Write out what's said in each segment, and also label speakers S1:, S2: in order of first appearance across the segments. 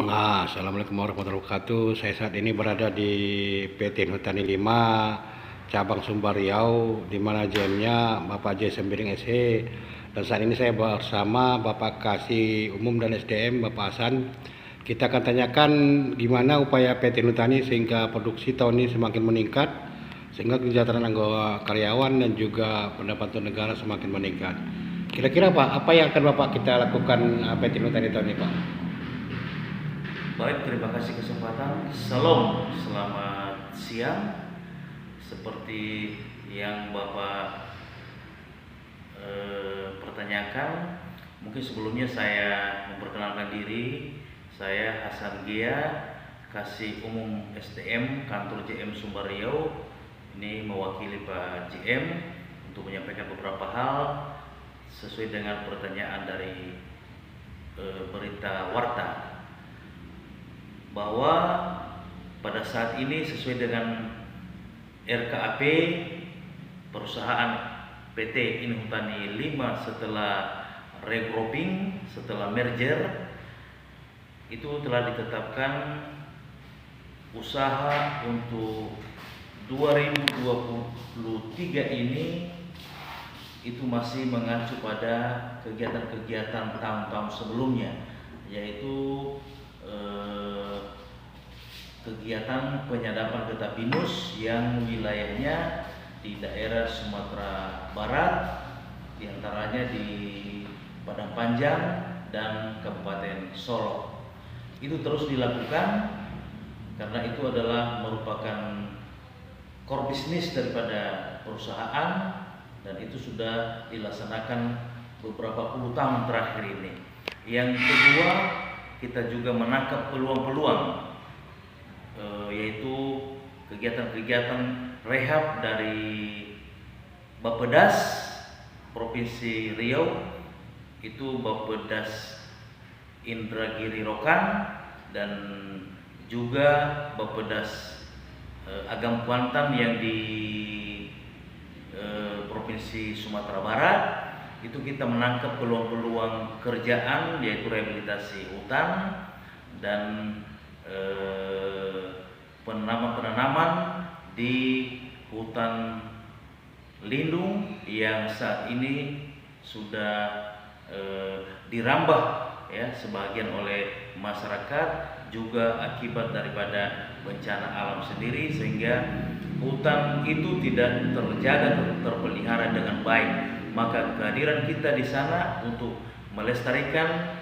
S1: Assalamualaikum warahmatullahi wabarakatuh. Saya saat ini berada di PT Hutani 5 cabang Sumbar Riau, di mana JM-nya Bapak J. Sembiring SE. Dan saat ini saya bersama Bapak Kasih Umum dan SDM Bapak Hasan. Kita akan tanyakan gimana upaya PT Hutani sehingga produksi tahun ini semakin meningkat, sehingga kesejahteraan anggota karyawan dan juga pendapatan negara semakin meningkat. Kira-kira Pak, apa yang akan Bapak kita lakukan PT Hutani tahun ini Pak?
S2: Baik, terima kasih kesempatan. Salam, selamat siang. Seperti yang Bapak pertanyakan, mungkin sebelumnya saya memperkenalkan diri. Saya Hasan Gia, Kasih Umum SDM Kantor JM Sumbar Riau. Ini mewakili Pak JM untuk menyampaikan beberapa hal sesuai dengan pertanyaan dari berita warta, bahwa pada saat ini sesuai dengan RKAP perusahaan PT Inhutani 5 setelah regrouping, setelah merger, itu telah ditetapkan usaha untuk 2023 ini itu masih mengacu pada kegiatan-kegiatan tahun-tahun sebelumnya, yaitu kegiatan penyadapan getah pinus yang wilayahnya di daerah Sumatera Barat, diantaranya di Padang Panjang dan Kabupaten Solok. Itu terus dilakukan karena itu adalah merupakan core bisnis daripada perusahaan, dan itu sudah dilaksanakan beberapa puluh tahun terakhir ini. Yang kedua, kita juga menangkap peluang-peluang, yaitu kegiatan-kegiatan rehab dari Bappedas Provinsi Riau, itu Bappedas Indragiri Rokan, dan juga Bappedas Agam Kuantan yang di Provinsi Sumatera Barat. Itu kita menangkap peluang-peluang kerjaan, yaitu rehabilitasi hutan dan penanaman di hutan lindung yang saat ini sudah dirambah ya sebagian oleh masyarakat, juga akibat daripada bencana alam sendiri, sehingga hutan itu tidak terjaga, terpelihara dengan baik. Maka kehadiran kita di sana untuk melestarikan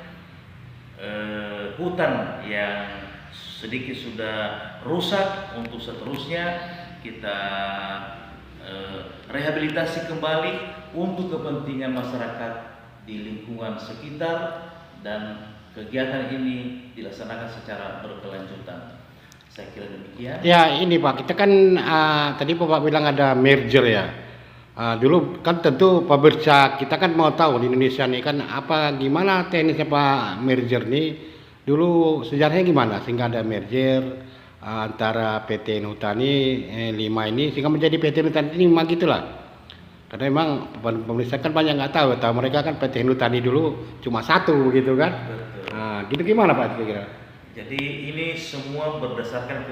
S2: hutan yang sedikit sudah rusak, untuk seterusnya kita rehabilitasi kembali untuk kepentingan masyarakat di lingkungan sekitar, dan kegiatan ini dilaksanakan secara berkelanjutan. Saya kira demikian.
S1: Ya ini Pak, kita kan tadi Bapak bilang ada merger ya. Dulu kan tentu pemirsa kita kan mau tahu di Indonesia nih kan gimana teknisnya Pak merger nih. Dulu sejarahnya gimana sehingga ada merger antara PT Inhutani 5 ini sehingga menjadi PT Inhutani 5 gitulah. Karena memang pemirsa kan banyak nggak tahu mereka kan PT Inhutani dulu cuma satu gitu kan. Gitu gimana Pak kira-kira?
S2: Jadi ini semua berdasarkan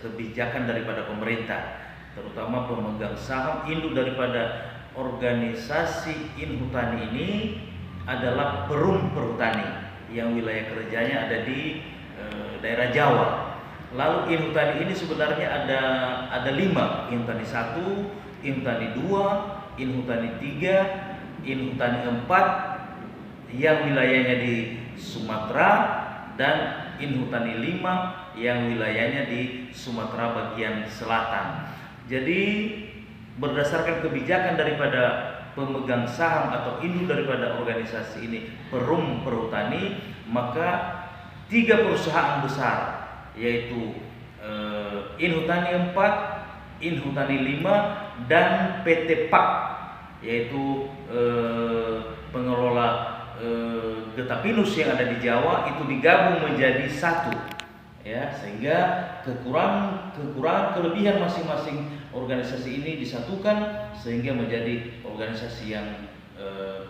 S2: kebijakan daripada pemerintah, terutama pemegang saham induk daripada organisasi Inhutani ini adalah Perum Perhutani yang wilayah kerjanya ada di daerah Jawa. Lalu Inhutani ini sebenarnya ada 5, Inhutani 1, Inhutani 2, Inhutani 3, Inhutani 4 yang wilayahnya di Sumatera, dan Inhutani 5 yang wilayahnya di Sumatera bagian selatan. Jadi berdasarkan kebijakan daripada pemegang saham atau induk daripada organisasi ini Perum Perhutani, maka 3 perusahaan besar, yaitu Inhutani 4, Inhutani 5, dan PT PAK, yaitu pengelola getah pinus yang ada di Jawa, itu digabung menjadi satu ya, sehingga kekurangan kelebihan masing-masing organisasi ini disatukan sehingga menjadi organisasi yang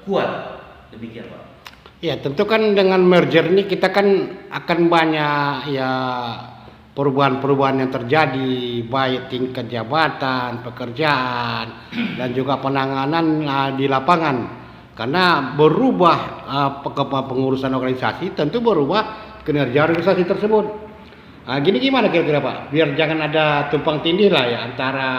S2: kuat. Demikian Pak.
S1: Ya, tentu kan dengan merger ini kita kan akan banyak ya perubahan-perubahan yang terjadi baik tingkat jabatan, pekerjaan dan juga penanganan di lapangan. Karena berubah pengurusan organisasi tentu berubah kinerja organisasi tersebut. Gini gimana kira-kira Pak? Biar jangan ada tumpang tindih lah ya antara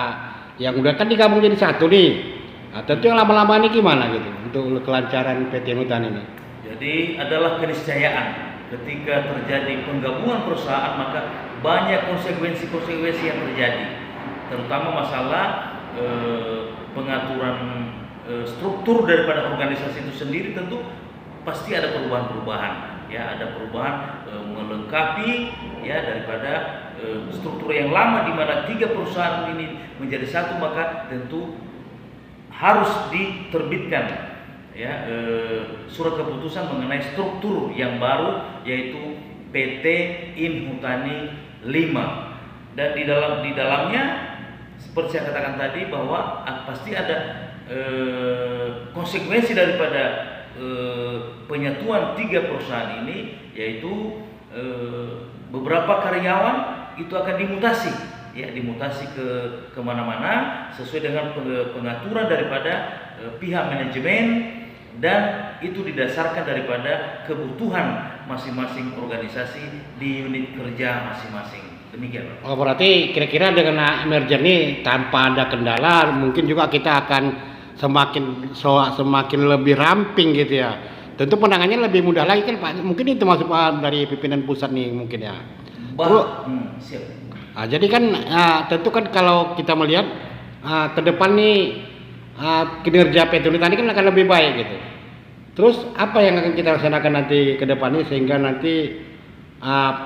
S1: yang udah kan digabung jadi satu nih. Tentu yang lama-lama ini gimana gitu untuk kelancaran PT Hutan ini?
S2: Jadi adalah keniscayaan ketika terjadi penggabungan perusahaan maka banyak konsekuensi-konsekuensi yang terjadi, terutama masalah pengaturan struktur daripada organisasi itu sendiri. Tentu pasti ada perubahan-perubahan, ya ada perubahan melengkapi ya daripada struktur yang lama di mana 3 perusahaan ini menjadi satu, maka tentu harus diterbitkan ya surat keputusan mengenai struktur yang baru yaitu PT Inhutani 5, dan di dalamnya seperti saya katakan tadi bahwa pasti ada konsekuensi daripada penyatuan 3 perusahaan ini, yaitu beberapa karyawan itu akan dimutasi ya, dimutasi ke kemana-mana sesuai dengan pengaturan daripada pihak manajemen, dan itu didasarkan daripada kebutuhan masing-masing organisasi di unit kerja masing-masing. Demikian Pak.
S1: Oh, berarti kira-kira dengan merger ini tanpa ada kendala mungkin juga kita akan semakin lebih ramping gitu ya. Tentu penanganannya lebih mudah lagi kan Pak. Mungkin itu masuk Pak dari pimpinan pusat nih mungkin ya.
S2: Siap.
S1: Jadi kan tentu kan kalau kita melihat ke depan nih kinerja PT Unit tani kan akan lebih baik gitu. Terus apa yang akan kita laksanakan nanti ke depan ini sehingga nanti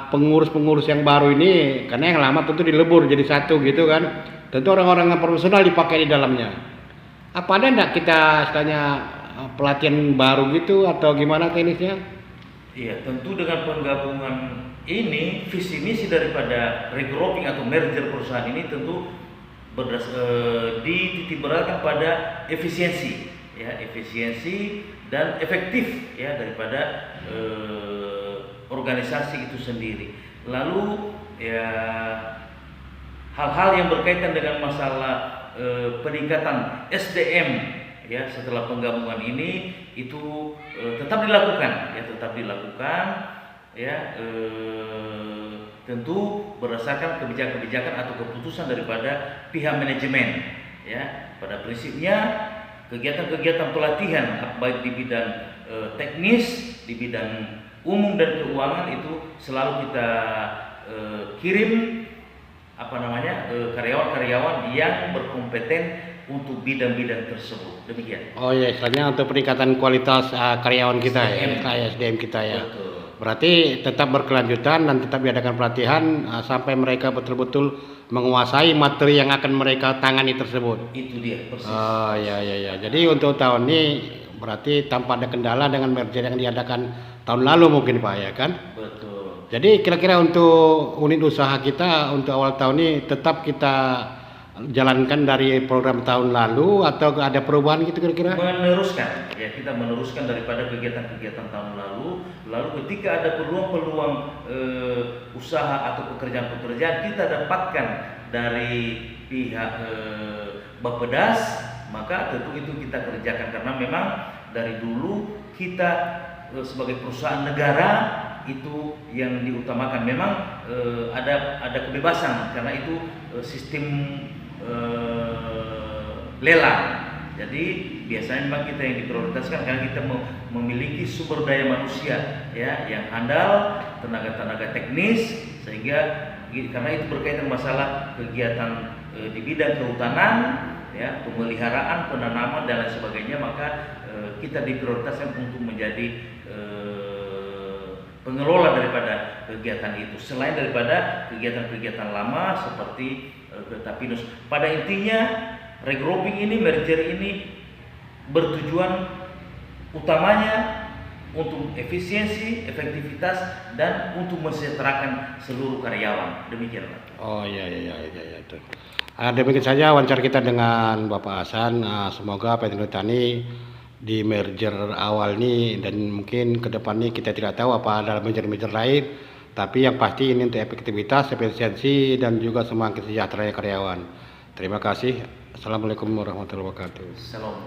S1: pengurus-pengurus yang baru ini, karena yang lama tentu dilebur jadi satu gitu kan. Tentu orang-orang yang profesional dipakai di dalamnya. Apa ada enggak kita istilahnya pelatihan baru gitu atau gimana teknisnya?
S2: Iya, tentu dengan penggabungan ini visi misi daripada regrouping atau merger perusahaan ini tentu dititikberatkan pada efisiensi ya, efisiensi dan efektif ya daripada organisasi itu sendiri. Lalu ya hal-hal yang berkaitan dengan masalah peningkatan SDM ya setelah penggabungan ini itu tetap dilakukan ya, tentu berdasarkan kebijakan-kebijakan atau keputusan daripada pihak manajemen ya. Pada prinsipnya kegiatan-kegiatan pelatihan baik di bidang teknis, di bidang umum dan keuangan itu selalu kita kirim karyawan-karyawan yang berkompeten untuk bidang-bidang tersebut. Demikian.
S1: Oh ya, istilahnya untuk peningkatan kualitas karyawan kita SDM kita ya.
S2: Betul.
S1: Berarti tetap berkelanjutan dan tetap diadakan pelatihan sampai mereka betul-betul menguasai materi yang akan mereka tangani tersebut.
S2: Itu dia persis.
S1: Oh ya. Jadi untuk tahun ini berarti tanpa ada kendala dengan merger yang diadakan tahun lalu mungkin Pak ya kan?
S2: Betul.
S1: Jadi kira-kira untuk unit usaha kita untuk awal tahun ini tetap kita jalankan dari program tahun lalu atau ada perubahan gitu kira-kira?
S2: Meneruskan ya, kita meneruskan daripada kegiatan-kegiatan tahun lalu. Lalu ketika ada peluang-peluang usaha atau pekerjaan-pekerjaan kita dapatkan dari pihak Bappedas, maka tentu itu kita kerjakan karena memang dari dulu kita sebagai perusahaan negara itu yang diutamakan. Memang ada kebebasan karena itu sistem lelang. Jadi biasanya memang kita yang diprioritaskan karena kita memiliki sumber daya manusia ya yang handal, tenaga-tenaga teknis, sehingga karena itu berkaitan masalah kegiatan di bidang kehutanan ya, pemeliharaan, penanaman dan lain sebagainya, maka kita diprioritaskan untuk menjadi pengelola daripada kegiatan itu selain daripada kegiatan-kegiatan lama seperti Tapinus. Pada intinya regrouping ini, merger ini bertujuan utamanya untuk efisiensi, efektivitas dan untuk mensejahterakan seluruh karyawan. Demikian Pak.
S1: Oh iya itu. Demikian saja wawancara kita dengan Bapak Hasan. Semoga PT Tani di merger awal ini, dan mungkin ke depan ini kita tidak tahu apa ada merger-merger lain, tapi yang pasti ini untuk efektivitas, efisiensi, dan juga semakin sejahtera karyawan. Terima kasih. Assalamualaikum warahmatullahi wabarakatuh.
S2: Salam.